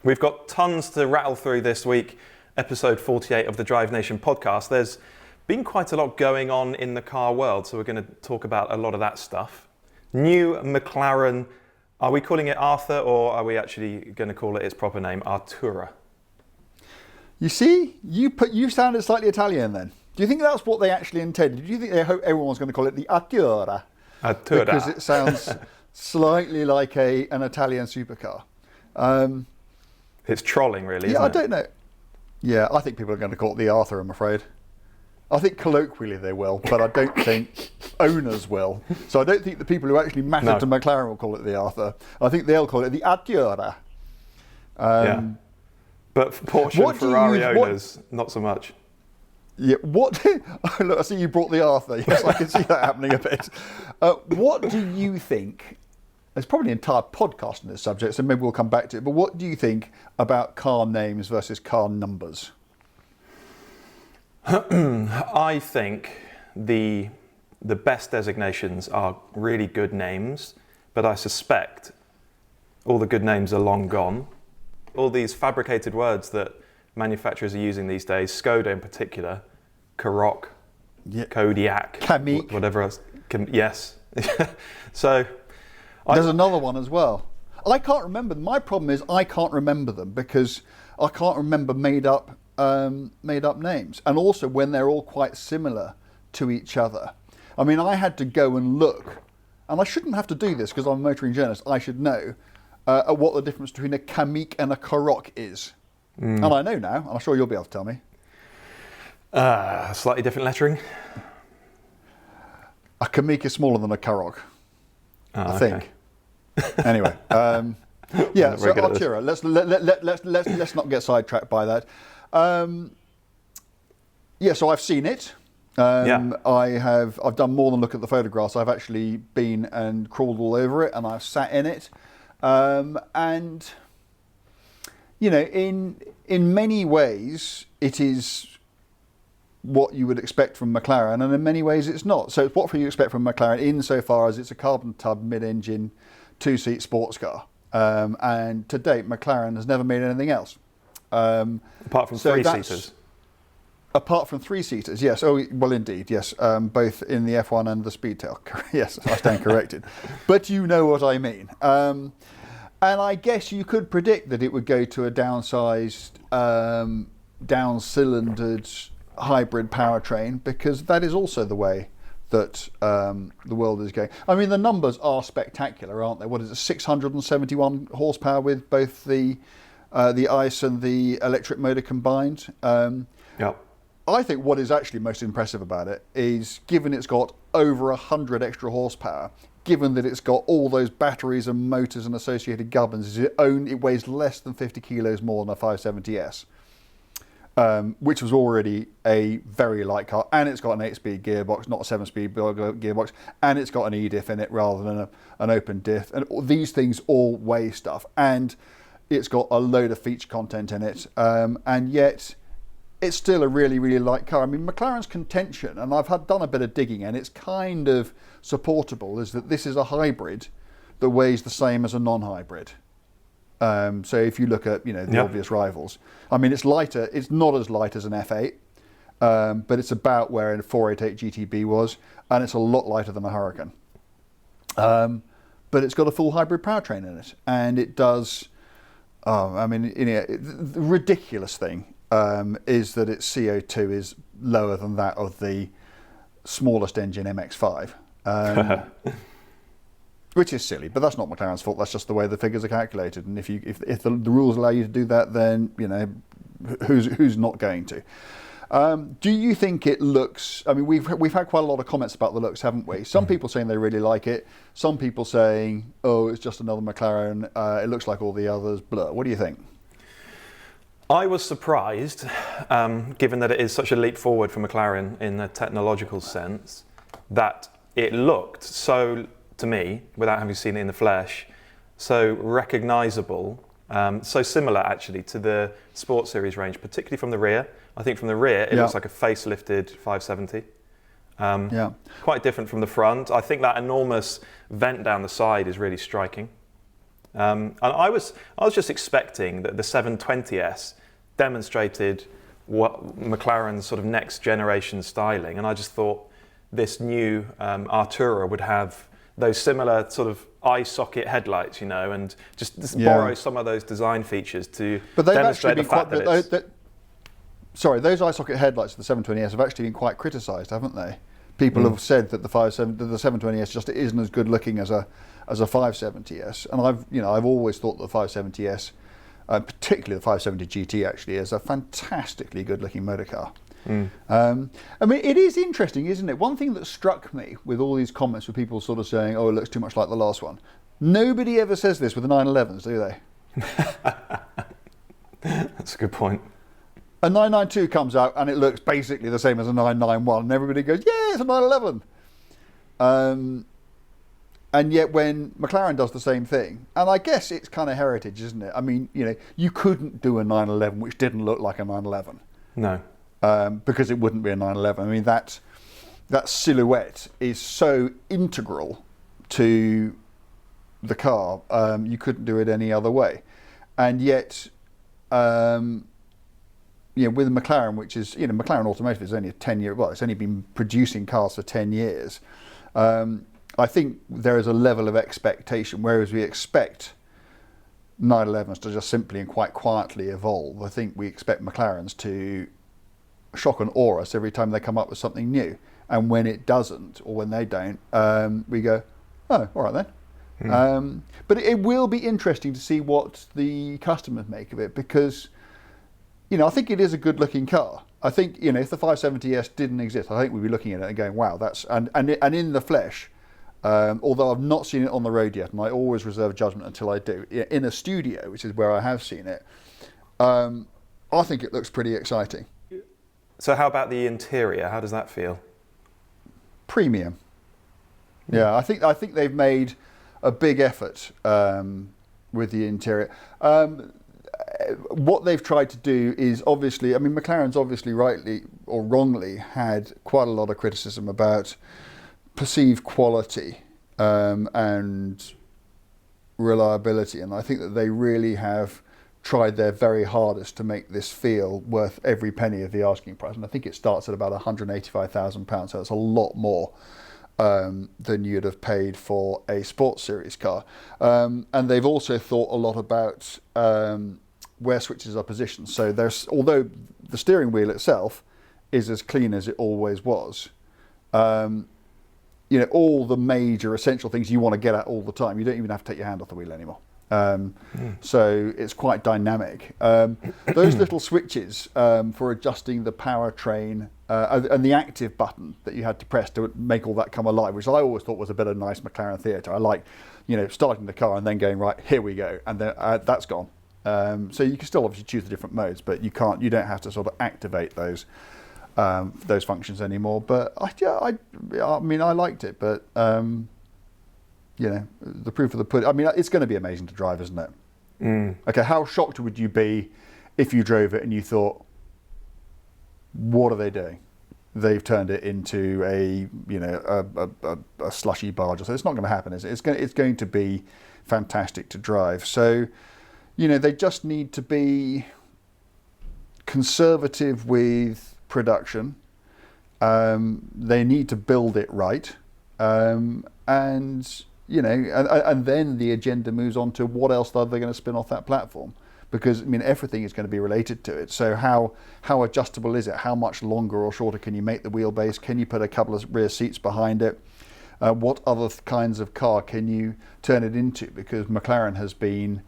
We've got tons to rattle through this week, episode 48 of the DriveNation Podcast. There's been quite a lot going on in the car world, so we're going to talk about a lot of that stuff. New McLaren, are we calling it Arthur, or are we actually going to call it its proper name, Artura? You see, you sounded slightly Italian then. Do you think that's what they actually intended? Do you think they hope everyone's going to call it the Artura? Artura. Because it sounds slightly like an Italian supercar. It's trolling, really, isn't it? Yeah, I don't know. Yeah, I think people are going to call it the Arthur, I'm afraid. I think colloquially they will, but I don't think owners will. So I don't think the people who actually matter to McLaren will call it the Arthur. I think they'll call it the Artura. Yeah. But for Porsche and Ferrari owners, not so much. Yeah. Look, I see you brought the Arthur. Yes, I can see that happening a bit. What do you think? There's probably an entire podcast on this subject, so maybe we'll come back to it. But what do you think about car names versus car numbers? I think the best designations are really good names, but I suspect all the good names are long gone. All these fabricated words that manufacturers are using these days, Skoda in particular, Karoq, Kodiak, Kamiq, whatever else. Yes. So there's another one as well. I can't remember. My problem is I can't remember them because I can't remember made up names, and also when they're all quite similar to each other. I mean, I had to go and look, and I shouldn't have to do this because I'm a motoring journalist. I should know what the difference between a Kamiq and a Karoq is. And I know now, and I'm sure you'll be able to tell me. Slightly different lettering. A Kamiq is smaller than a Karoq, I think. Anyway, yeah. So Artura. Let's not get sidetracked by that. Yeah. So I've seen it. I've done more than look at the photographs. I've actually been and crawled all over it, and I've sat in it. And you know, in many ways, it is what you would expect from McLaren, and in many ways it's not. So it's what you expect from McLaren insofar as it's a carbon tub mid-engine 2-seat sports car. And to date, McLaren has never made anything else. Apart from three-seaters. Apart from three-seaters, yes. Oh, well, indeed, yes. Both in the F1 and the Speedtail. Yes, I stand corrected. But you know what I mean. And I guess you could predict that it would go to a downsized, down-cylindered hybrid powertrain, because that is also the way that the world is going. I mean, the numbers are spectacular, aren't they? What is it, 671 horsepower with both the ICE and the electric motor combined? Yeah. I think what is actually most impressive about it is, given it's got over 100 extra horsepower, given that it's got all those batteries and motors and associated gubbins, it weighs less than 50 kilos more than a 570S. Which was already a very light car, and it's got an 8-speed gearbox, not a 7-speed gearbox, and it's got an E-diff in it rather than an open diff, and these things all weigh stuff, and it's got a load of feature content in it, and yet it's still a really, really light car. I mean, McLaren's contention, and I've done a bit of digging, and it's kind of supportable, is that this is a hybrid that weighs the same as a non-hybrid. So if you look at, the obvious rivals, I mean, it's lighter. It's not as light as an F8, but it's about where a 488 GTB was, and it's a lot lighter than a Huracan. But it's got a full hybrid powertrain in it, and it does. The ridiculous thing is that its CO2 is lower than that of the smallest engine MX-5. Which is silly, but that's not McLaren's fault. That's just the way the figures are calculated. And if the rules allow you to do that, then who's not going to? Do you think it looks? I mean, we've had quite a lot of comments about the looks, haven't we? Some people saying they really like it. Some people saying, "Oh, it's just another McLaren. It looks like all the others." Blah. What do you think? I was surprised, given that it is such a leap forward for McLaren in a technological sense, that it looked so, to me, without having seen it in the flesh, so recognisable, so similar actually to the Sports Series range, particularly from the rear. I think from the rear it looks like a facelifted 570. Quite different from the front. I think that enormous vent down the side is really striking. And I was just expecting that the 720S demonstrated what McLaren's sort of next generation styling, and I just thought this new Artura would have those similar sort of eye socket headlights, and just borrow some of those design features to demonstrate the fact that it's... Those eye socket headlights of the 720S have actually been quite criticised, haven't they? People have said that the 720S just isn't as good looking as a 570S, and I've always thought the 570S, particularly the 570 GT, actually is a fantastically good looking motor car. It is interesting, isn't it? One thing that struck me with all these comments with people sort of saying, "Oh, it looks too much like the last one." Nobody ever says this with the 911s, do they? That's a good point. A 992 comes out and it looks basically the same as a 991, and everybody goes, "Yeah, it's a 911." And yet when McLaren does the same thing, and I guess it's kind of heritage, isn't it? I mean, you couldn't do a 911 which didn't look like a 911. No. Because it wouldn't be a 911. I mean, that silhouette is so integral to the car. You couldn't do it any other way. And yet, with McLaren, which is, McLaren Automotive is only a 10-year, it's only been producing cars for 10 years. I think there is a level of expectation, whereas we expect 911s to just simply and quite quietly evolve. I think we expect McLarens to shock and awe us every time they come up with something new. And when it doesn't, or when they don't, we go, "Oh, all right then." But it will be interesting to see what the customers make of it, because I think it is a good looking car. I think, if the 570S didn't exist, I think we'd be looking at it and going, "Wow, that's..." And in the flesh, although I've not seen it on the road yet, and I always reserve judgment until I do, in a studio, which is where I have seen it, I think it looks pretty exciting. So how about the interior? How does that feel? Premium. Yeah, I think they've made a big effort with the interior. What they've tried to do is obviously, McLaren's obviously rightly or wrongly had quite a lot of criticism about perceived quality and reliability, and I think that they really have tried their very hardest to make this feel worth every penny of the asking price. And I think it starts at about £185,000, so it's a lot more than you'd have paid for a sports series car. And they've also thought a lot about where switches are positioned. So although the steering wheel itself is as clean as it always was, all the major essential things you want to get at all the time, you don't even have to take your hand off the wheel anymore. So it's quite dynamic. Those little switches for adjusting the powertrain and the active button that you had to press to make all that come alive, which I always thought was a bit of nice McLaren theatre. I like, starting the car and then going, right, here we go, and then that's gone. So you can still obviously choose the different modes, but you don't have to sort of activate those functions anymore. But I liked it, but. The proof of the pudding. It's going to be amazing to drive, isn't it? Okay, how shocked would you be if you drove it and you thought, what are they doing? They've turned it into a slushy barge. So it's not going to happen, is it? It's going to be fantastic to drive. So, they just need to be conservative with production. They need to build it right, and then the agenda moves on to what else are they going to spin off that platform, because everything is going to be related to it. So how adjustable is it? How much longer or shorter can you make the wheelbase? Can you put a couple of rear seats behind it? What other kinds of car can you turn it into? Because McLaren has been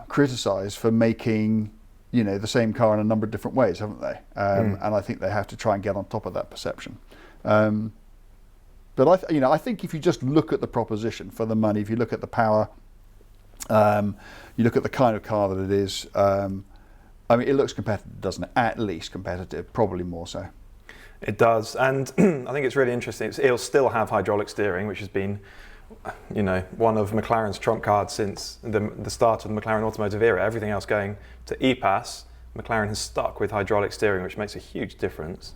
criticised for making the same car in a number of different ways, haven't they? And I think they have to try and get on top of that perception. But I think if you just look at the proposition for the money, if you look at the power, you look at the kind of car that it is, it looks competitive, doesn't it? At least competitive, probably more so. It does, and I think it's really interesting. It'll still have hydraulic steering, which has been, one of McLaren's trump cards since the start of the McLaren automotive era. Everything else going to E-Pass, McLaren has stuck with hydraulic steering, which makes a huge difference.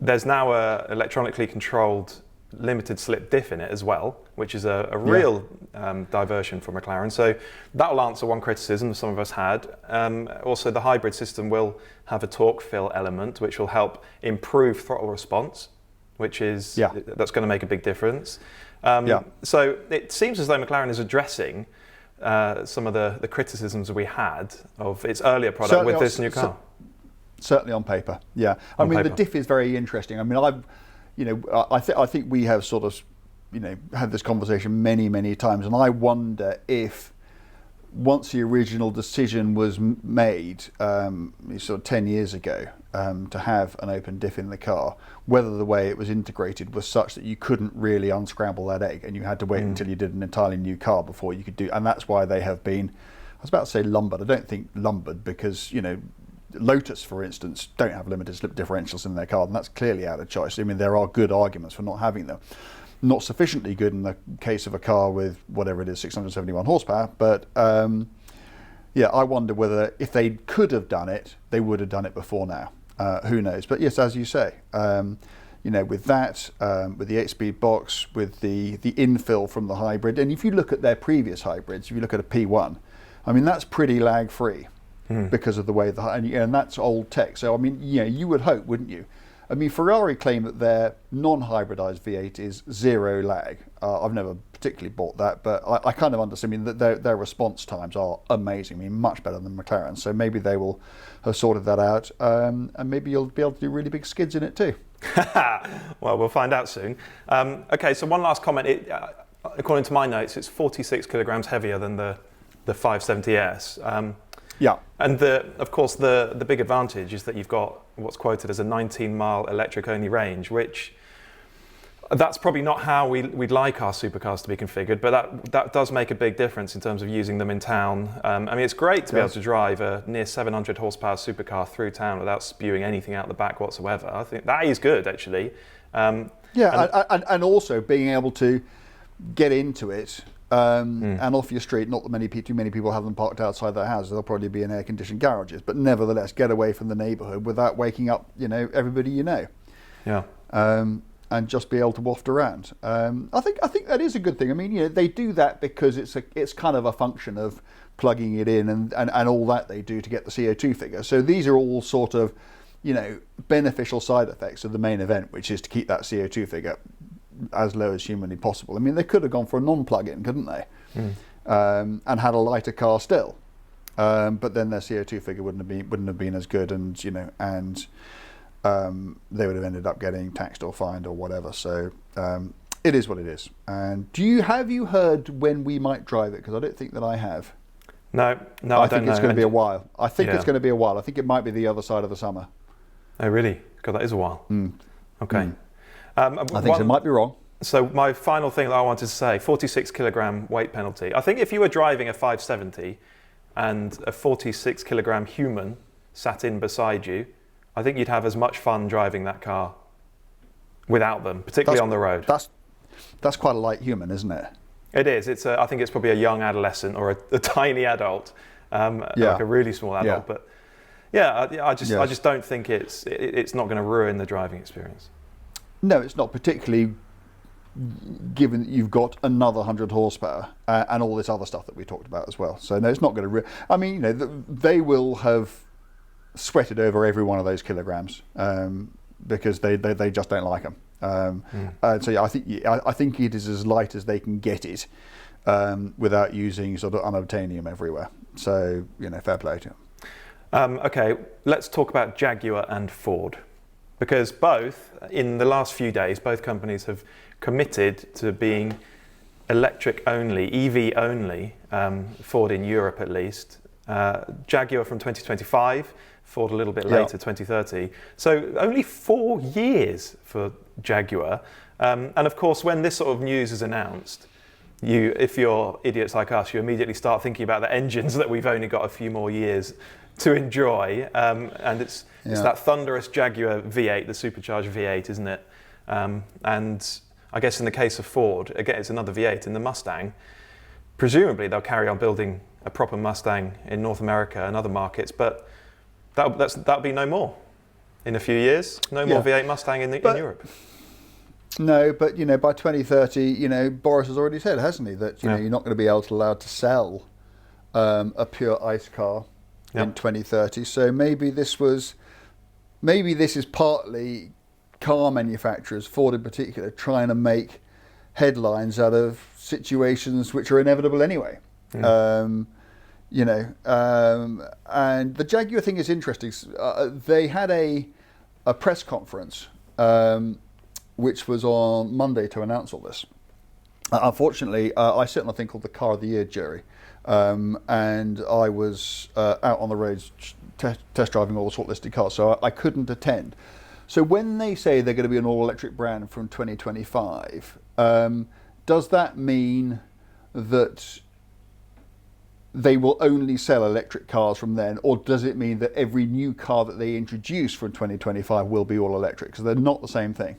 There's now a electronically controlled limited slip diff in it as well, which is a real diversion for McLaren. So that'll answer one criticism some of us had. Also, the hybrid system will have a torque fill element, which will help improve throttle response, which is that's going to make a big difference. So it seems as though McLaren is addressing some of the criticisms we had of its earlier product Certainly with this new car. Certainly on paper, yeah. I mean, the diff is very interesting. I mean, I think we have sort of, had this conversation many times, and I wonder if once the original decision was made, sort of 10 years ago, to have an open diff in the car, whether the way it was integrated was such that you couldn't really unscramble that egg, and you had to wait until you did an entirely new car before you could do. And that's why they have been, I was about to say lumbered. I don't think lumbered because Lotus, for instance, don't have limited slip differentials in their car, and that's clearly out of choice. I mean, there are good arguments for not having them. Not sufficiently good in the case of a car with whatever it is, 671 horsepower. But I wonder whether if they could have done it, they would have done it before now. Who knows? But yes, as you say, with that, with the 8-speed box, with the infill from the hybrid, and if you look at their previous hybrids, if you look at a P1, I mean, that's pretty lag-free. Because of the way and that's old tech. So I mean, you would hope, wouldn't you? I mean, Ferrari claim that their non-hybridized V8 is zero lag. I've never particularly bought that, but I kind of understand. I mean, that their response times are amazing. I mean, much better than McLaren. So maybe they will have sorted that out, and maybe you'll be able to do really big skids in it too. Well, we'll find out soon. Okay, so one last comment. According to my notes, it's 46 kilograms heavier than the 570S. And of course, the big advantage is that you've got what's quoted as a 19-mile electric-only range, which that's probably not how we'd like our supercars to be configured, but that does make a big difference in terms of using them in town. I mean, it's great to be able to drive a near 700 horsepower supercar through town without spewing anything out the back whatsoever. I think that is good, actually. And also being able to get into it. And off your street, not that too many people have them parked outside their houses. They'll probably be in air-conditioned garages, but nevertheless, get away from the neighbourhood without waking up, everybody you know. Yeah. And just be able to waft around. I think that is a good thing. I mean, they do that because it's kind of a function of plugging it in and all that they do to get the CO2 figure. So these are all sort of, beneficial side effects of the main event, which is to keep that CO2 figure as low as humanly possible. I mean, they could have gone for a non-plug-in, couldn't they? And had a lighter car still, but then their CO2 figure wouldn't have been as good, and they would have ended up getting taxed or fined or whatever. So it is what it is. And have you heard when we might drive it? Because I don't think that I have. No, I don't know. I think it's going to be a while. I think it's going to be a while. I think it might be the other side of the summer. Oh, really? God, that is a while. Okay. I think so. Might be wrong. So my final thing that I wanted to say, 46 kilogram weight penalty. I think if you were driving a 570 and a 46 kilogram human sat in beside you, I think you'd have as much fun driving that car without them, particularly on the road. That's quite a light human, isn't it? It is. I think it's probably a young adolescent or a tiny adult, like a really small adult. But I just don't think it's not going to ruin the driving experience. No, it's not, particularly given that you've got another 100 horsepower and all this other stuff that we talked about as well. So no, it's not going to. I mean, they will have sweated over every one of those kilograms because they just don't like them. So yeah, I think it is as light as they can get it without using sort of unobtainium everywhere. So fair play to them. Okay, let's talk about Jaguar and Ford. Because both, in the last few days, both companies have committed to being electric only, EV only, Ford in Europe at least. Jaguar from 2025, Ford a little bit later, 2030. So only 4 years for Jaguar. And of course, when this sort of news is announced, if you're idiots like us, you immediately start thinking about the engines that we've only got a few more years to enjoy, and it's that thunderous Jaguar V8, the supercharged V8, isn't it? And I guess in the case of Ford, again, it's another V8 in the Mustang. Presumably they'll carry on building a proper Mustang in North America and other markets, but that'll be no more in a few years. No more V8 Mustang in Europe. No, but by 2030, Boris has already said, hasn't he, that you're not going to be allowed to sell a pure ICE car in 2030. So maybe this is partly car manufacturers, Ford in particular, trying to make headlines out of situations which are inevitable anyway. And the Jaguar thing is interesting. They had a press conference which was on Monday to announce all this. Unfortunately, I sit on a thing called the Car of the Year jury, and I was out on the roads test driving all the shortlisted cars, so I couldn't attend. So when they say they're going to be an all-electric brand from 2025, does that mean that they will only sell electric cars from then, or does it mean that every new car that they introduce from 2025 will be all electric? Because they're not the same thing.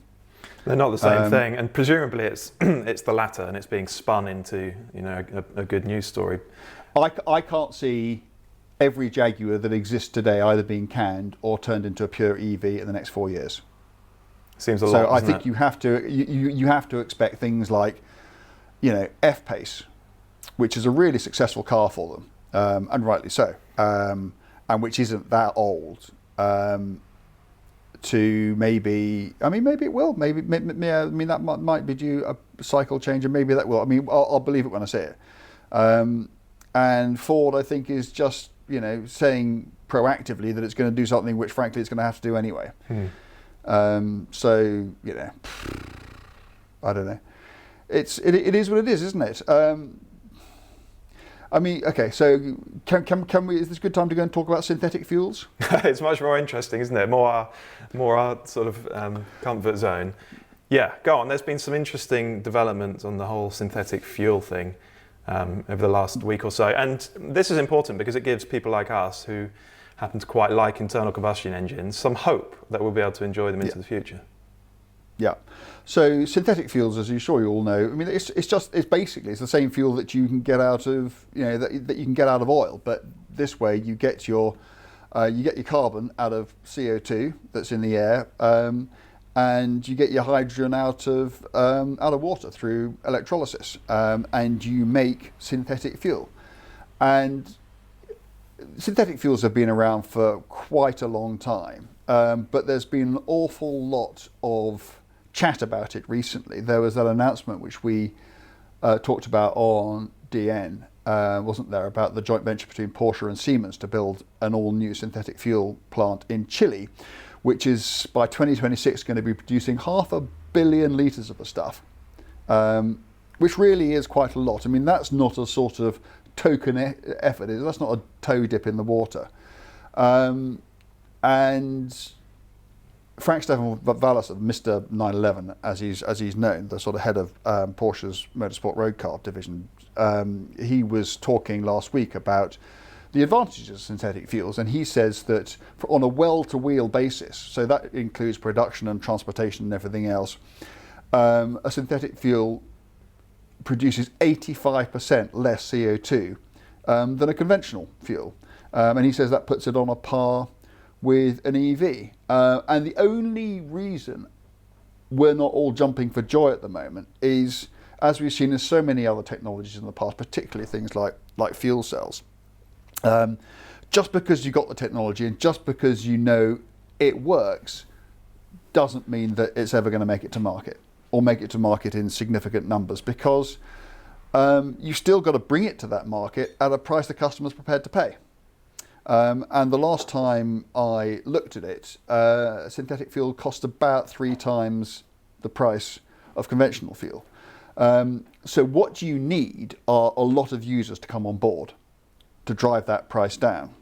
They're not the same thing, and presumably it's it's the latter, and it's being spun into a good news story. I can't see every Jaguar that exists today either being canned or turned into a pure EV in the next 4 years. Seems a lot. So I think you have to expect things like, F-Pace, which is a really successful car for them, and rightly so, and which isn't that old. To maybe it will. Maybe that might be due a cycle change, and maybe that will. I'll believe it when I see it. And Ford, I think, is just saying proactively that it's going to do something which, frankly, it's going to have to do anyway. So I don't know. It is what it is, isn't it? Okay. So can we? Is this a good time to go and talk about synthetic fuels? It's much more interesting, isn't it? More our sort of comfort zone. Yeah, go on. There's been some interesting developments on the whole synthetic fuel thing over the last week or so, and this is important because it gives people like us who happen to quite like internal combustion engines some hope that we'll be able to enjoy them into the future. Yeah. So synthetic fuels, as you all know, it's basically the same fuel that you can get out of that you can get out of oil, but this way you get your carbon out of CO2 that's in the air, and you get your hydrogen out of water through electrolysis, and you make synthetic fuel. And synthetic fuels have been around for quite a long time, but there's been an awful lot of chat about it recently. There was that announcement which we talked about on DN, wasn't there, about the joint venture between Porsche and Siemens to build an all-new synthetic fuel plant in Chile, which is by 2026 going to be producing 500 million litres of the stuff, which really is quite a lot. That's not a sort of token effort. That's not a toe dip in the water. And Frank-Stefan Walliser, Mr. 911, as he's known, the sort of head of Porsche's Motorsport Road Car division, he was talking last week about the advantages of synthetic fuels, and he says that on a well-to-wheel basis, so that includes production and transportation and everything else, a synthetic fuel produces 85% less CO2 than a conventional fuel, and he says that puts it on a par with an EV. And the only reason we're not all jumping for joy at the moment is, as we've seen in so many other technologies in the past, particularly things like fuel cells, just because you got the technology and just because it works doesn't mean that it's ever going to make it to market, or make it to market in significant numbers, because you've still got to bring it to that market at a price the customer's prepared to pay. And the last time I looked at it, synthetic fuel cost about 3 times the price of conventional fuel. So what you need are a lot of users to come on board to drive that price down.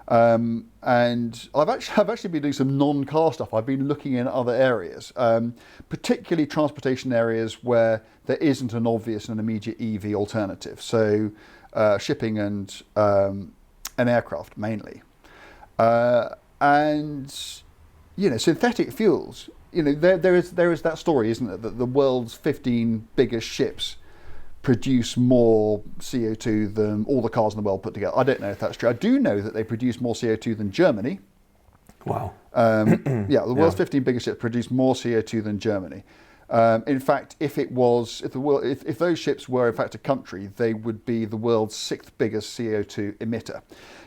And I've actually been doing some non-car stuff. I've been looking in other areas, particularly transportation areas where there isn't an obvious and immediate EV alternative. So shipping and aircraft mainly. And synthetic fuels. There is that story, isn't it, that the world's 15 biggest ships produce more CO2 than all the cars in the world put together. I don't know if that's true. I do know that they produce more CO2 than Germany. Wow. The world's 15 biggest ships produce more CO2 than Germany. In fact, if those ships were in fact a country, they would be the world's 6th biggest CO2 emitter.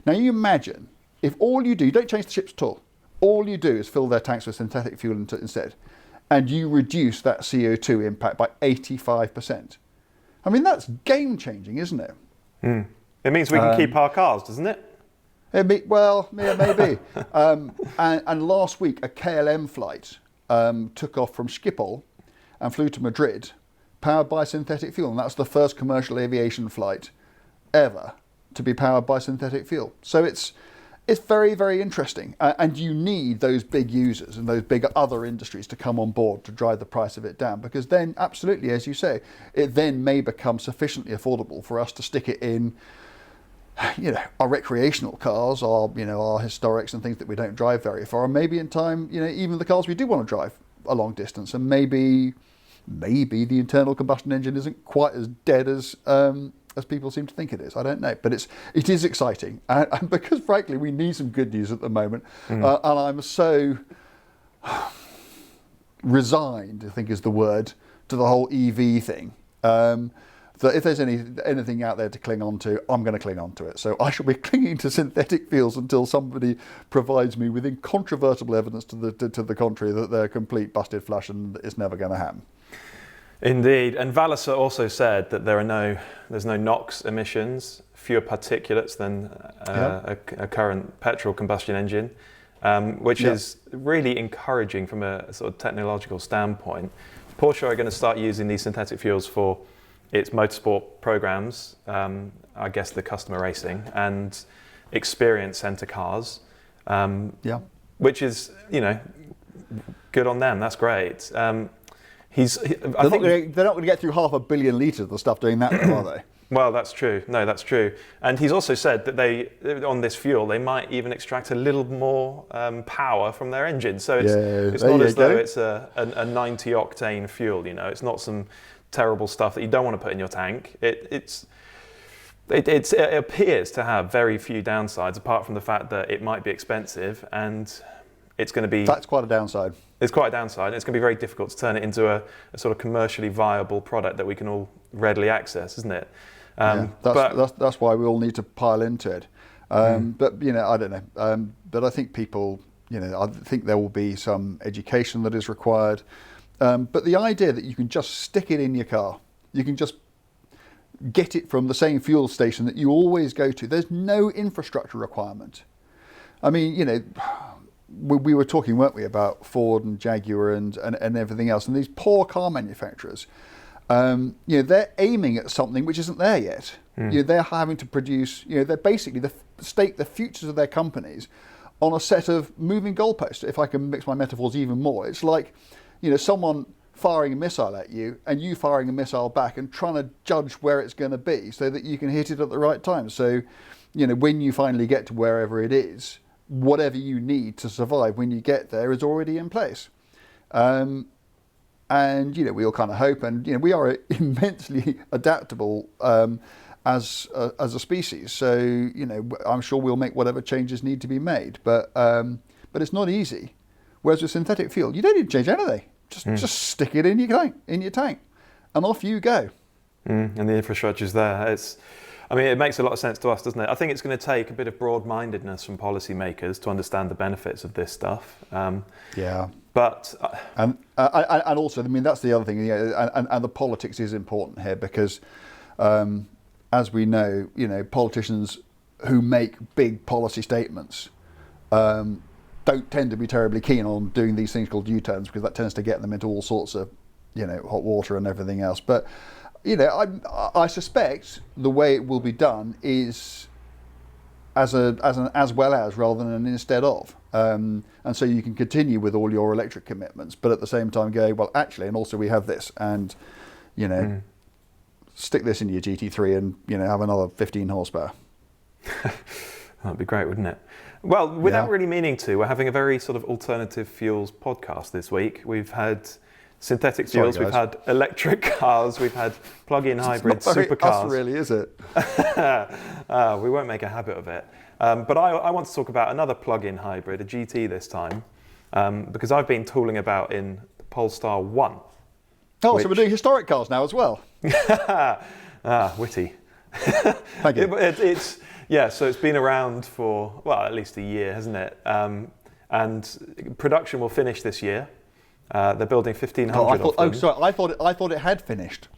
Now you imagine if all you do, you don't change the ships at all you do is fill their tanks with synthetic fuel instead, and you reduce that CO2 impact by 85%. I mean, that's game changing, isn't it? It means we can keep our cars, doesn't it? Maybe. And last week, a KLM flight took off from Schiphol and flew to Madrid, powered by synthetic fuel. And that's the first commercial aviation flight ever to be powered by synthetic fuel. So it's very, very interesting. And you need those big users and those big other industries to come on board to drive the price of it down. Because then, absolutely, as you say, it then may become sufficiently affordable for us to stick it in, our recreational cars, our historics and things that we don't drive very far. And maybe in time, even the cars we do want to drive a long distance. And maybe the internal combustion engine isn't quite as dead as people seem to think it is. I don't know, but it is exciting, and because frankly we need some good news at the moment, and I'm so resigned, I think is the word, to the whole EV thing. That if there's anything out there to cling on to, I'm going to cling on to it. So I shall be clinging to synthetic fuels until somebody provides me with incontrovertible evidence to the contrary that they're complete busted flush and it's never going to happen. Indeed, and Valliser also said that there's no NOx emissions, fewer particulates than a current petrol combustion engine, which is really encouraging from a sort of technological standpoint. Porsche are going to start using these synthetic fuels for its motorsport programs, I guess the customer racing and experience centre cars, which is good on them. That's great. They're not going to get through 500 million litres of the stuff doing that, though, are they? Well, that's true. No, that's true. And he's also said that on this fuel, they might even extract a little more power from their engine. So it's not as though it's a 90 octane fuel. It's not some terrible stuff that you don't want to put in your tank. It appears to have very few downsides, apart from the fact that it might be expensive and it's going to be... That's quite a downside. It's quite a downside. It's going to be very difficult to turn it into a sort of commercially viable product that we can all readily access, isn't it? That's why we all need to pile into it. But I don't know. But I think people, I think there will be some education that is required. But the idea that you can just stick it in your car, you can just get it from the same fuel station that you always go to. There's no infrastructure requirement. I mean, we were talking, weren't we, about Ford and Jaguar and everything else, and these poor car manufacturers. They're aiming at something which isn't there yet. They're having to produce. They're basically stake the futures of their companies on a set of moving goalposts. If I can mix my metaphors even more, it's like someone firing a missile at you and you firing a missile back and trying to judge where it's going to be so that you can hit it at the right time. So, when you finally get to wherever it is, whatever you need to survive when you get there is already in place. And we all kind of hope, and we are immensely adaptable as a species. So I'm sure we'll make whatever changes need to be made, but it's not easy. Whereas with synthetic fuel, you don't need to change anything. Just stick it in your tank, and off you go. And the infrastructure's there. It makes a lot of sense to us, doesn't it? I think it's going to take a bit of broad-mindedness from policymakers to understand the benefits of this stuff. But and also, that's the other thing. And the politics is important here because, as we know, politicians who make big policy statements don't tend to be terribly keen on doing these things called U-turns because that tends to get them into all sorts of, hot water and everything else. But I suspect the way it will be done is as well as rather than an instead of, and so you can continue with all your electric commitments, but at the same time go, well, actually, and also we have this, and stick this in your GT3 and have another 15 horsepower. That'd be great, wouldn't it? Well, without really meaning to, we're having a very sort of alternative fuels podcast this week. We've had synthetic fuels, we've had electric cars, we've had plug-in hybrid supercars. Us really, is it? We won't make a habit of it. But I want to talk about another plug-in hybrid, a GT this time, because I've been tooling about in the Polestar 1. Oh, so we're doing historic cars now as well. Witty. Thank you. So it's been around for, well, at least a year, hasn't it? And production will finish this year. They're building 1,500 of them. Oh, sorry, I thought it had finished.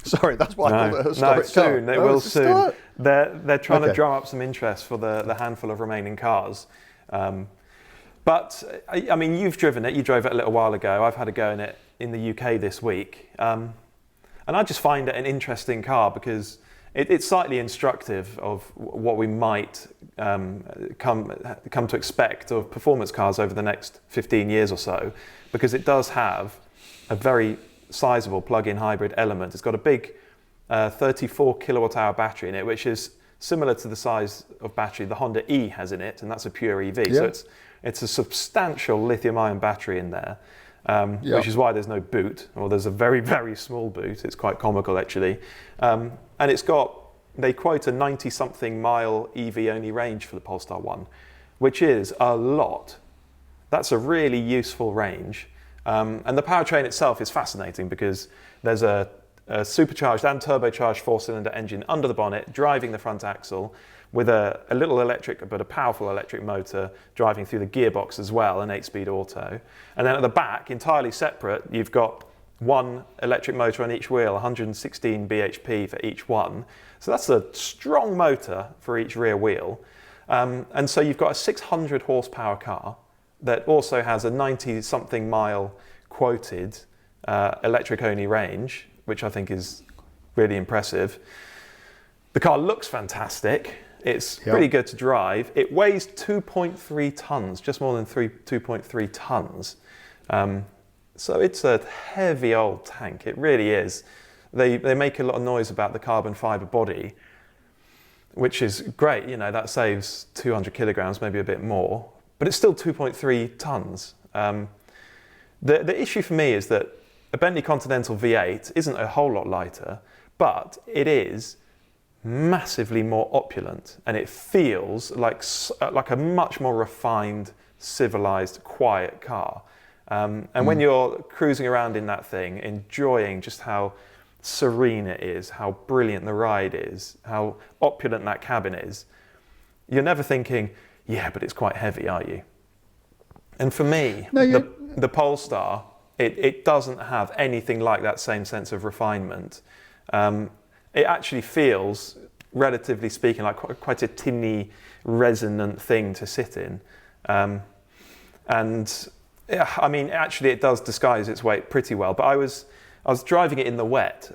Sorry, that's why I thought it was historic soon. car. It will soon. They're trying to Okay. drum up some interest for the handful of remaining cars. But I mean, you've driven it. You drove it a little while ago. I've had a go in it in the UK this week, and I just find it an interesting car because it's slightly instructive of what we might come to expect of performance cars over the next 15 years or so, because it does have a very sizable plug-in hybrid element. It's got a big 34 kilowatt hour battery in it, which is similar to the size of battery the Honda E has in it, and that's a pure EV. Yeah. So it's a substantial lithium-ion battery in there, which is why there's no boot, or there's a very, very small boot. It's quite comical, actually. And they quote a 90-something mile EV-only range for the Polestar 1, which is a lot. That's a really useful range. And the powertrain itself is fascinating because there's a supercharged and turbocharged 4-cylinder engine under the bonnet, driving the front axle, with a little electric, but a powerful electric motor driving through the gearbox as well, an 8-speed auto. And then at the back, entirely separate, you've got one electric motor on each wheel, 116 bhp for each one. So that's a strong motor for each rear wheel. And so you've got a 600 horsepower car that also has a 90-something mile quoted electric-only range, which I think is really impressive. The car looks fantastic. It's pretty good to drive. It weighs 2.3 tons, just more than 2.3 tons. So it's a heavy old tank. It really is. They make a lot of noise about the carbon fibre body, which is great. You know, that saves 200 kilograms, maybe a bit more, but it's still 2.3 tons. The issue for me is that a Bentley Continental V8 isn't a whole lot lighter, but it is massively more opulent, and it feels like a much more refined, civilized, quiet car. And when you're cruising around in that thing, enjoying just how serene it is, how brilliant the ride is, how opulent that cabin is, you're never thinking, yeah, but it's quite heavy, are you? And for me, the Polestar, it doesn't have anything like that same sense of refinement. It actually feels, relatively speaking, like quite a tinny, resonant thing to sit in. And I mean, actually, it does disguise its weight pretty well. But I was driving it in the wet,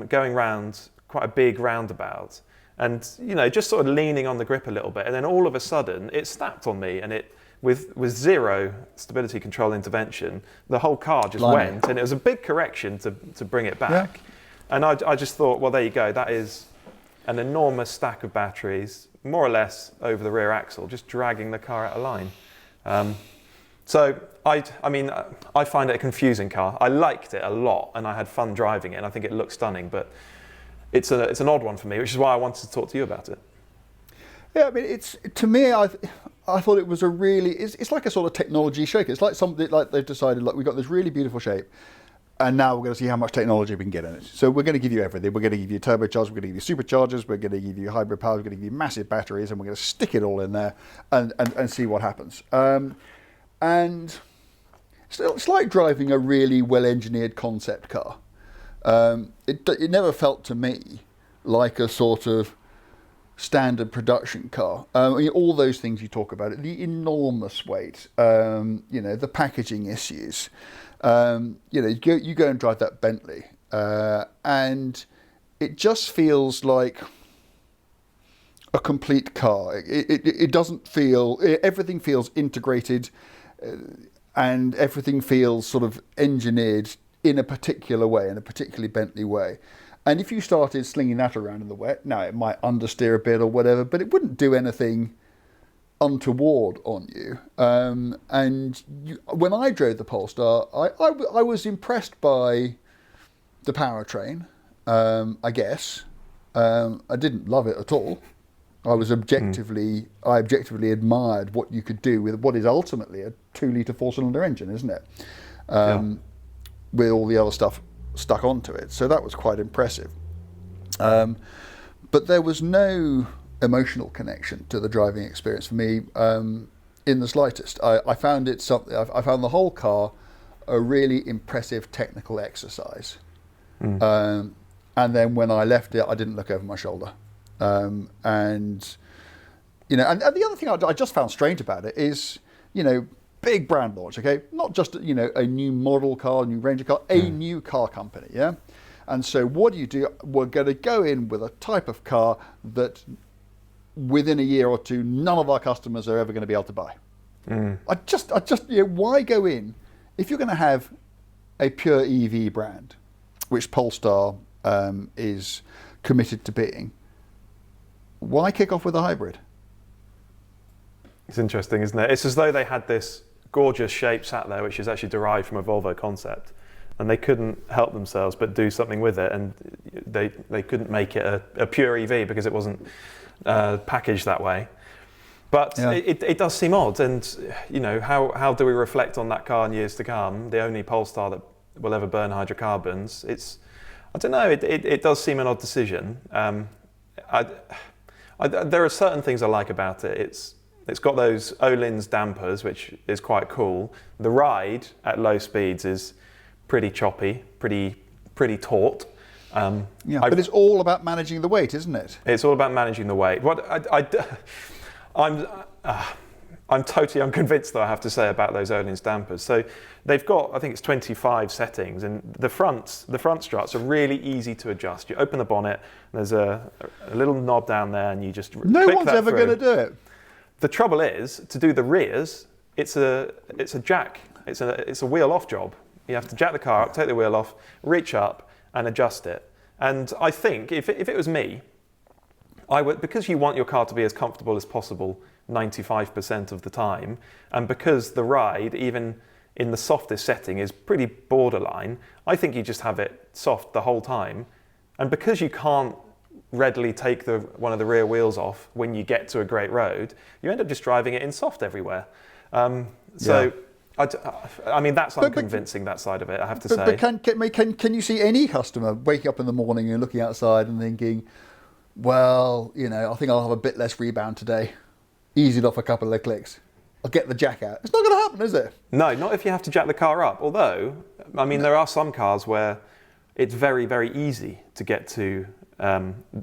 going round quite a big roundabout, and just sort of leaning on the grip a little bit, and then all of a sudden it snapped on me, and it with zero stability control intervention, the whole car just went, and it was a big correction to bring it back. And I just thought, well, there you go. That is an enormous stack of batteries, more or less over the rear axle, just dragging the car out of line. So I find it a confusing car. I liked it a lot, and I had fun driving it, and I think it looks stunning. But it's an odd one for me, which is why I wanted to talk to you about it. Yeah, I mean, to me, I thought it was it's like a sort of technology shaker. It's like something like they've decided, look, we've got this really beautiful shape, and now we're going to see how much technology we can get in it. So we're going to give you everything. We're going to give you turbochargers, we're going to give you superchargers, we're going to give you hybrid power, we're going to give you massive batteries, and we're going to stick it all in there and see what happens. And it's like driving a really well-engineered concept car. It never felt to me like a sort of standard production car. I mean, all those things you talk about, the enormous weight, the packaging issues. You go and drive that Bentley, and it just feels like a complete car. It doesn't feel, everything feels integrated, and everything feels sort of engineered in a particular way, in a particularly Bentley way. And if you started slinging that around in the wet, now it might understeer a bit or whatever, but it wouldn't do anything untoward on you. When I drove the Polestar, I was impressed by the powertrain, I guess. I didn't love it at all. I objectively admired what you could do with what is ultimately a 2-litre 4-cylinder engine, isn't it? With all the other stuff stuck onto it. So that was quite impressive. But there was no emotional connection to the driving experience for me in the slightest. I found it something. I found the whole car a really impressive technical exercise. And then when I left it, I didn't look over my shoulder. And the other thing I just found strange about it is, big brand launch, okay? Not just, a new model car, a new Ranger car, a new car company, yeah? And so what do? We're going to go in with a type of car that within a year or two, none of our customers are ever going to be able to buy. I just, why go in if you're going to have a pure EV brand, which Polestar is committed to being? Why kick off with a hybrid? It's interesting, isn't it? It's as though they had this gorgeous shape sat there, which is actually derived from a Volvo concept, and they couldn't help themselves but do something with it, and they couldn't make it a pure EV because it wasn't packaged that way. But it does seem odd, and how do we reflect on that car in years to come? The only Polestar that will ever burn hydrocarbons. I don't know. It does seem an odd decision. There are certain things I like about it. It's got those Öhlins dampers, which is quite cool. The ride at low speeds is pretty choppy, pretty taut. But it's all about managing the weight, isn't it? It's all about managing the weight. I'm totally unconvinced, though, I have to say, about those Öhlins dampers. So they've got, I think it's 25 settings, and the front struts are really easy to adjust. You open the bonnet, there's a little knob down there, and you just click that through. No one's ever going to do it. The trouble is, to do the rears, it's a jack. It's a wheel off job. You have to jack the car up, take the wheel off, reach up, and adjust it. And I think if it was me, I would, because you want your car to be as comfortable as possible 95% of the time, and because the ride, even in the softest setting, is pretty borderline, I think you just have it soft the whole time. And because you can't readily take one of the rear wheels off when you get to a great road, you end up just driving it in soft everywhere. I mean, that's unconvincing, that side of it, I have to say. But can you see any customer waking up in the morning and looking outside and thinking, well, I think I'll have a bit less rebound today. Ease it off a couple of clicks. I'll get the jack out. It's not going to happen, is it? No, not if you have to jack the car up. Although, I mean, there are some cars where it's very, very easy to get to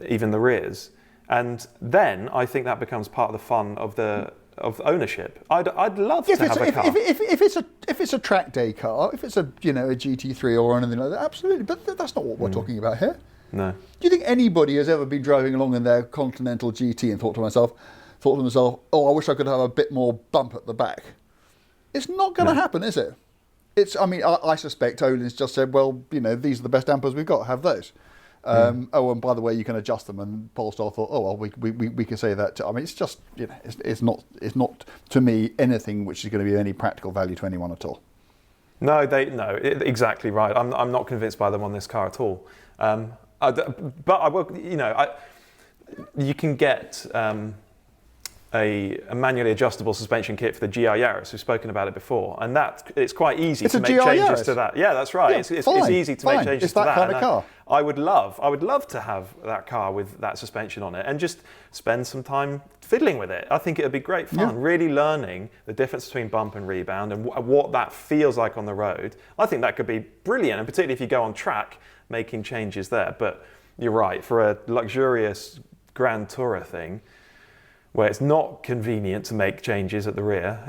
even the rears. And then I think that becomes part of the fun of ownership. I'd love to have a car. If it's a track day car, if it's a GT3 or anything like that, absolutely. But that's not what we're talking about here. No. Do you think anybody has ever been driving along in their Continental GT and thought to themselves, oh, I wish I could have a bit more bump at the back? It's not going to happen, is it? I suspect Öhlins just said, well, these are the best dampers we've got, have those. Oh, and by the way, you can adjust them. And Polestar thought, oh, well, we can say that too. I mean, it's just, it's not to me anything which is going to be of any practical value to anyone at all. No, exactly right. I'm not convinced by them on this car at all. But I will, you can get a manually adjustable suspension kit for the GR Yaris. We've spoken about it before, and it's quite easy to make changes to that. Yeah, that's right. Yeah, it's easy to make changes to that. It's that kind of car. I would love to have that car with that suspension on it and just spend some time fiddling with it. I think it would be great fun, really learning the difference between bump and rebound and what that feels like on the road. I think that could be brilliant, and particularly if you go on track, making changes there. But you're right, for a luxurious Grand Tourer thing, where it's not convenient to make changes at the rear,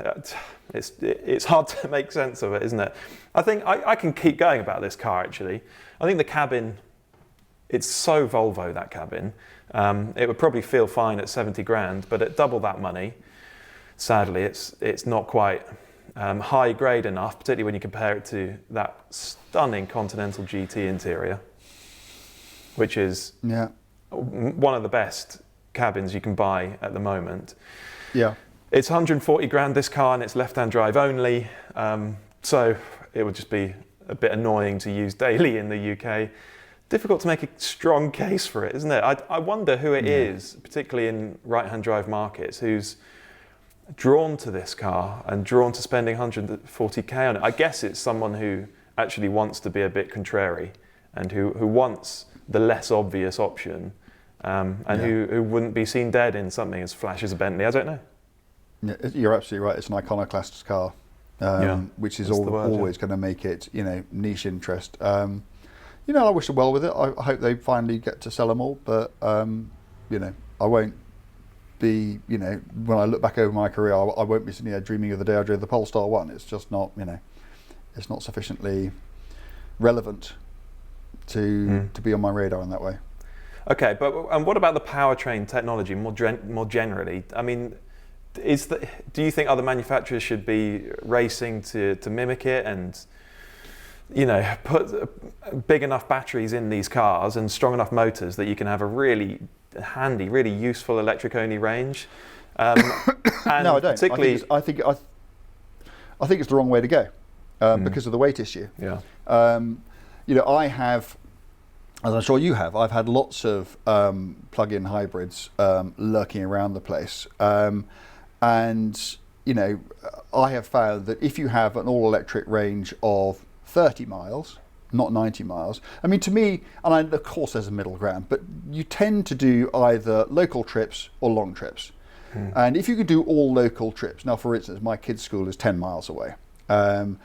it's hard to make sense of it, isn't it? I think I can keep going about this car, actually. I think the cabin, it's so Volvo, that cabin. It would probably feel fine at 70 grand, but at double that money, sadly, it's not quite high grade enough, particularly when you compare it to that stunning Continental GT interior, which is one of the best cabins you can buy at the moment. Yeah, it's 140 grand, this car, and it's left-hand drive only, so it would just be a bit annoying to use daily in the UK. Difficult to make a strong case for it, isn't it? I wonder who it is, particularly in right-hand drive markets, who's drawn to this car and drawn to spending 140k on it. I guess it's someone who actually wants to be a bit contrary and who wants the less obvious option, and who wouldn't be seen dead in something as flash as a Bentley. I don't know. Yeah, you're absolutely right. It's an iconoclast car, which is always going to make it, niche interest. I wish them well with it. I hope they finally get to sell them all, but I won't be, when I look back over my career, I won't be sitting there dreaming of the day I drove the Polestar 1. It's just not, it's not sufficiently relevant to be on my radar in that way. Okay, and what about the powertrain technology more generally? I mean, do you think other manufacturers should be racing to mimic it and, put big enough batteries in these cars and strong enough motors that you can have a really handy, really useful electric-only range? And no, I don't. Particularly, I think it's the wrong way to go because of the weight issue. Yeah. I have, as I'm sure you have, I've had lots of plug-in hybrids lurking around the place. And I have found that if you have an all-electric range of 30 miles, not 90 miles, I mean, to me, and of course there's a middle ground, but you tend to do either local trips or long trips. And if you could do all local trips, now for instance, my kids' school is 10 miles away. And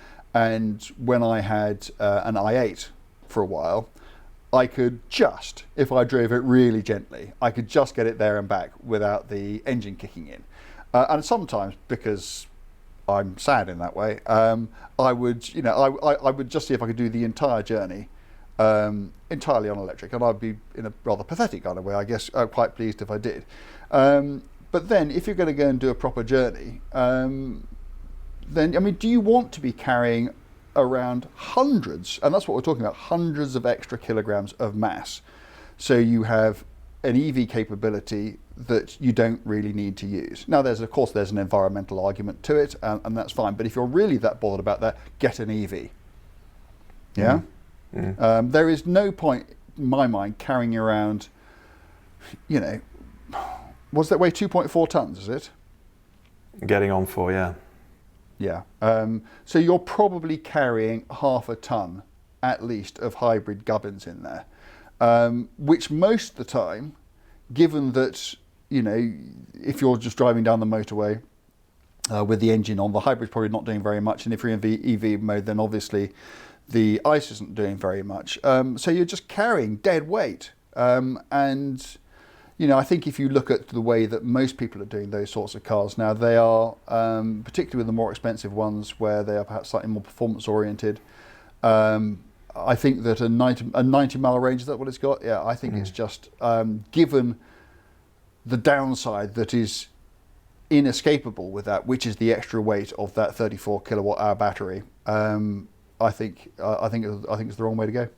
when I had an i8 for a while, I could just, if I drove it really gently, I could just get it there and back without the engine kicking in. And sometimes, because I'm sad in that way, I would just see if I could do the entire journey entirely on electric, and I'd be in a rather pathetic kind of way, I guess, quite pleased if I did. But then, if you're going to go and do a proper journey, then do you want to be carrying around hundreds, and that's what we're talking about, hundreds of extra kilograms of mass? So you have an EV capability that you don't really need to use. Now, there's an environmental argument to it, and that's fine. But if you're really that bothered about that, get an EV. Yeah. There is no point, in my mind, carrying around. What's that weigh? 2.4 tons, is it? Getting on for, yeah. Yeah. So you're probably carrying half a ton, at least, of hybrid gubbins in there, which most of the time, given that, if you're just driving down the motorway with the engine on, the hybrid's probably not doing very much. And if you're in EV mode, then obviously the ICE isn't doing very much. So you're just carrying dead weight. I think if you look at the way that most people are doing those sorts of cars now, they are, particularly with the more expensive ones where they are perhaps slightly more performance oriented. I think that a 90 mile range, is that what it's got? Yeah, I think it's just, given the downside that is inescapable with that, which is the extra weight of that 34 kilowatt hour battery, I think it's the wrong way to go.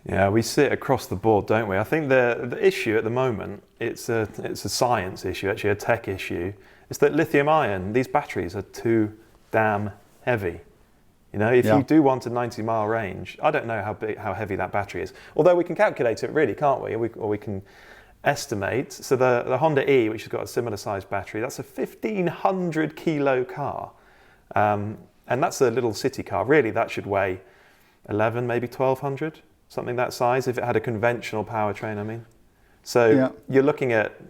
Yeah, we see it across the board, don't we? I think the issue at the moment, it's a science issue, actually a tech issue. It's that lithium ion, these batteries are too damn heavy. If you do want a 90 mile range, I don't know how heavy that battery is. Although we can calculate it really, can't we? Or we can estimate. So the Honda E, which has got a similar sized battery, that's a 1,500 kilo car. And that's a little city car. Really, that should weigh 11, maybe 1,200. Something that size, if it had a conventional powertrain, I mean. So you're looking at,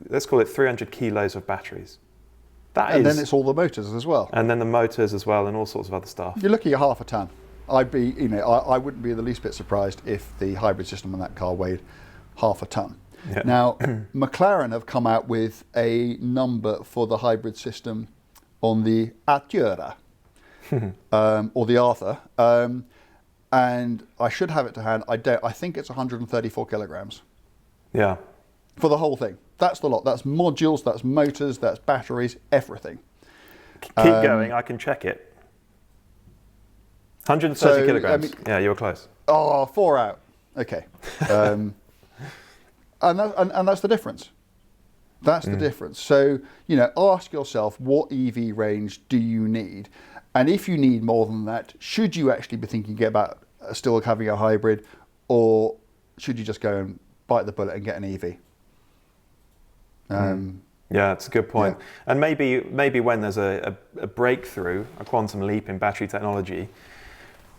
let's call it 300 kilos of batteries. And then it's all the motors as well. And then the motors as well, and all sorts of other stuff. You're looking at half a ton. I'd be, I wouldn't be the least bit surprised if the hybrid system on that car weighed half a ton. Yeah. Now, McLaren have come out with a number for the hybrid system on the Artura, or the Arthur. And I should have it to hand. I think it's 134 kilograms. Yeah. For the whole thing. That's the lot. That's modules, that's motors, that's batteries, everything. Keep going, I can check it. 130 kilograms. Yeah, you were close. Oh, 4 out. Okay. And that's the difference. That's the difference. So, ask yourself, what EV range do you need? And if you need more than that, should you actually be thinking about still having a hybrid, or should you just go and bite the bullet and get an EV? Yeah, that's a good point. Yeah. And maybe when there's a breakthrough, a quantum leap in battery technology,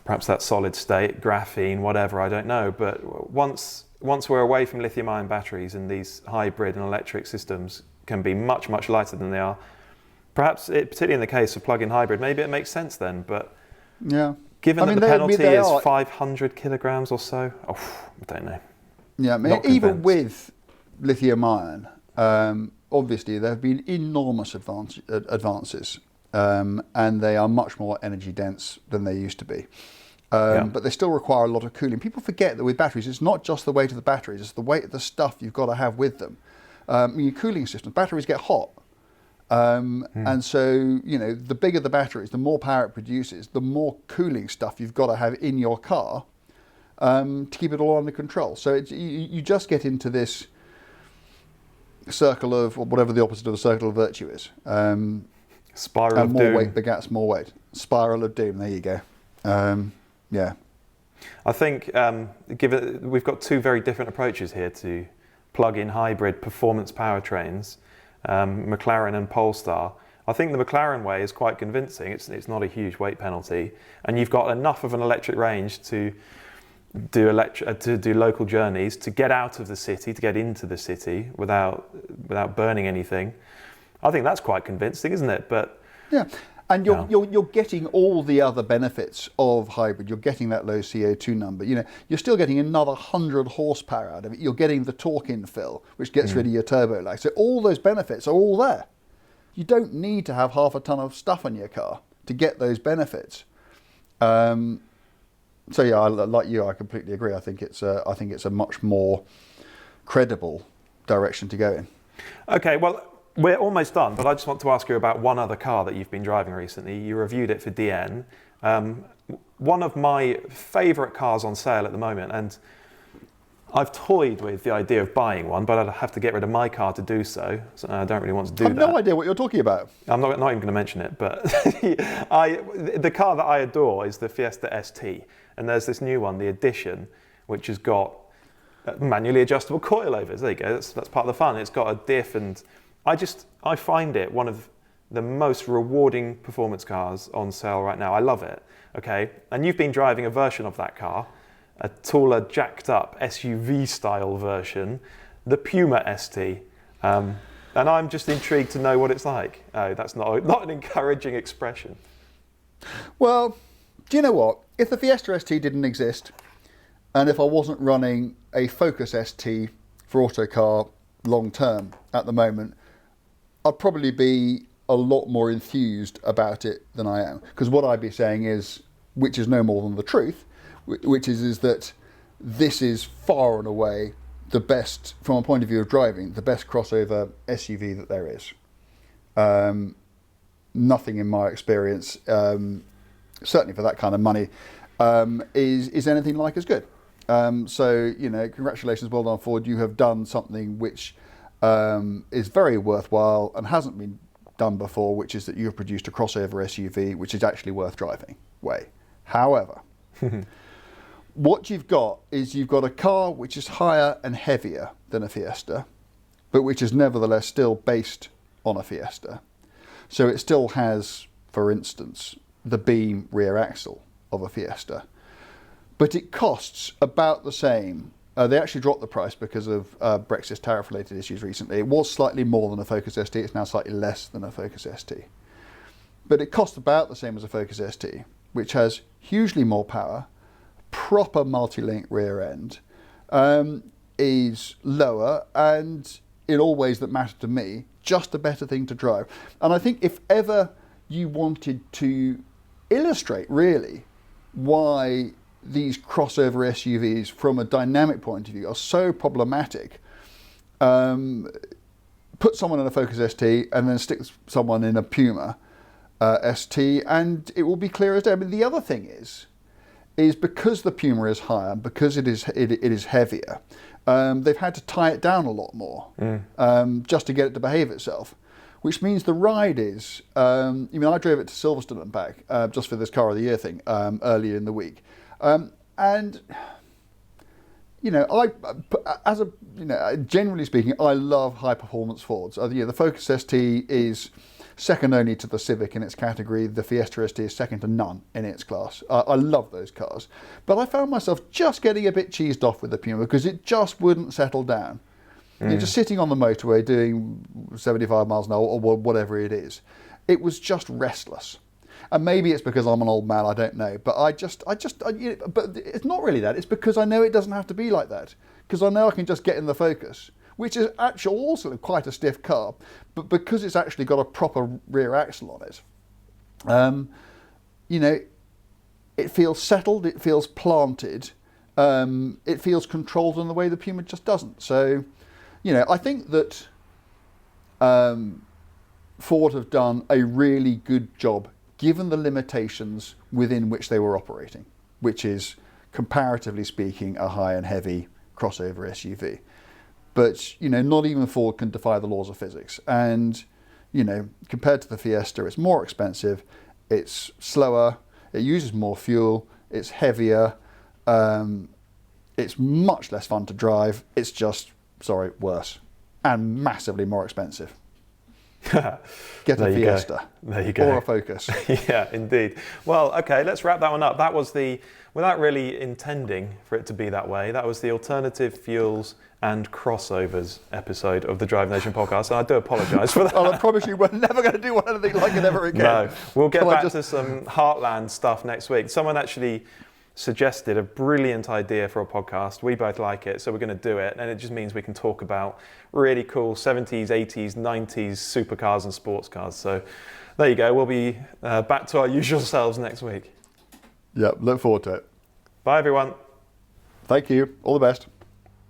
perhaps that's solid state, graphene, whatever, I don't know. But once we're away from lithium-ion batteries and these hybrid and electric systems can be much, much lighter than they are, perhaps, particularly in the case of plug-in hybrid, maybe it makes sense then. But yeah, given that the penalty is 500 kilograms or so, I don't know. Yeah, I mean, even with lithium-ion, obviously there have been enormous advances, and they are much more energy dense than they used to be. But they still require a lot of cooling. People forget that with batteries, it's not just the weight of the batteries, it's the weight of the stuff you've got to have with them. Your cooling systems, batteries get hot. And so, the bigger the batteries, the more power it produces, the more cooling stuff you've got to have in your car to keep it all under control. So you just get into this circle of, or whatever the opposite of a circle of virtue is. Spiral of more doom. Weight begets more weight. Spiral of doom, there you go. Yeah. I think we've got two very different approaches here to plug-in hybrid performance powertrains, McLaren and Polestar. I think the McLaren way is quite convincing. It's not a huge weight penalty, and you've got enough of an electric range to do local journeys, to get out of the city, to get into the city without burning anything. I think that's quite convincing, isn't it? But yeah. And you're getting all the other benefits of hybrid. You're getting that low CO2 number. You're still getting another 100 horsepower out of it. You're getting the torque infill, which gets rid of your turbo lag. So all those benefits are all there. You don't need to have half a ton of stuff on your car to get those benefits. So yeah, like you, I completely agree. I think it's a much more credible direction to go in. Okay, well, we're almost done, but I just want to ask you about one other car that you've been driving recently. You reviewed it for DN. One of my favourite cars on sale at the moment, and I've toyed with the idea of buying one, but I'd have to get rid of my car to do so. So I don't really want to do that. I have no idea what you're talking about. I'm not even going to mention it, but the car that I adore is the Fiesta ST, and there's this new one, the Edition, which has got manually adjustable coilovers. There you go. That's part of the fun. It's got a diff, and I find it one of the most rewarding performance cars on sale right now. I love it. Okay, and you've been driving a version of that car, a taller, jacked up SUV style version, the Puma ST. And I'm just intrigued to know what it's like. Oh, that's not an encouraging expression. Well, do you know what? If the Fiesta ST didn't exist, and if I wasn't running a Focus ST for Autocar long term at the moment, I'd probably be a lot more enthused about it than I am. Because what I'd be saying is, which is no more than the truth, which is that this is far and away the best, from a point of view of driving, the best crossover SUV that there is. Nothing in my experience, certainly for that kind of money, is anything like as good. So, congratulations, well done Ford. You have done something which is very worthwhile and hasn't been done before, which is that you have produced a crossover SUV which is actually worth driving. However, what you've got is you've got a car which is higher and heavier than a Fiesta, but which is nevertheless still based on a Fiesta. So it still has, for instance, the beam rear axle of a Fiesta, but it costs about the same. They actually dropped the price because of Brexit tariff-related issues recently. It was slightly more than a Focus ST. It's now slightly less than a Focus ST. But it costs about the same as a Focus ST, which has hugely more power, proper multi-link rear end, is lower, and in all ways that matter to me, just a better thing to drive. And I think if ever you wanted to illustrate, really, why these crossover SUVs from a dynamic point of view are so problematic, put someone in a Focus ST and then stick someone in a Puma ST and it will be clear as day. I mean, the other thing is because the Puma is higher, because it is heavier, they've had to tie it down a lot more just to get it to behave itself, which means the ride is, I drove it to Silverstone and back just for this Car of the Year thing earlier in the week. Generally speaking, I love high performance Fords. The Focus ST is second only to the Civic in its category. The Fiesta ST is second to none in its class. I love those cars. But I found myself just getting a bit cheesed off with the Puma because it just wouldn't settle down. You're just sitting on the motorway doing 75 miles an hour or whatever it is. It was just restless. And maybe it's because I'm an old man, I don't know. But but it's not really that. It's because I know it doesn't have to be like that. Because I know I can just get in the Focus, which is actually also quite a stiff car. But because it's actually got a proper rear axle on it, it feels settled, it feels planted, it feels controlled in the way the Puma just doesn't. So, I think that Ford have done a really good job given the limitations within which they were operating, which is, comparatively speaking, a high and heavy crossover SUV. But, not even Ford can defy the laws of physics. And, compared to the Fiesta, it's more expensive, it's slower, it uses more fuel, it's heavier, it's much less fun to drive, it's just, worse. And massively more expensive. Get a Fiesta. There you go. Or a Focus. Yeah, indeed. Well, okay, let's wrap that one up. That was without really intending for it to be that way, that was the alternative fuels and crossovers episode of the DriveNation podcast. And I do apologise for that. I promise you we're never going to do anything like it ever again. No, we'll get back to some Heartland stuff next week. Someone actually suggested a brilliant idea for a podcast. We both like it, so we're going to do it. And it just means we can talk about really cool 70s, 80s, 90s supercars and sports cars. So there you go. We'll be back to our usual selves next week. Yep, look forward to it. Bye, everyone. Thank you. All the best.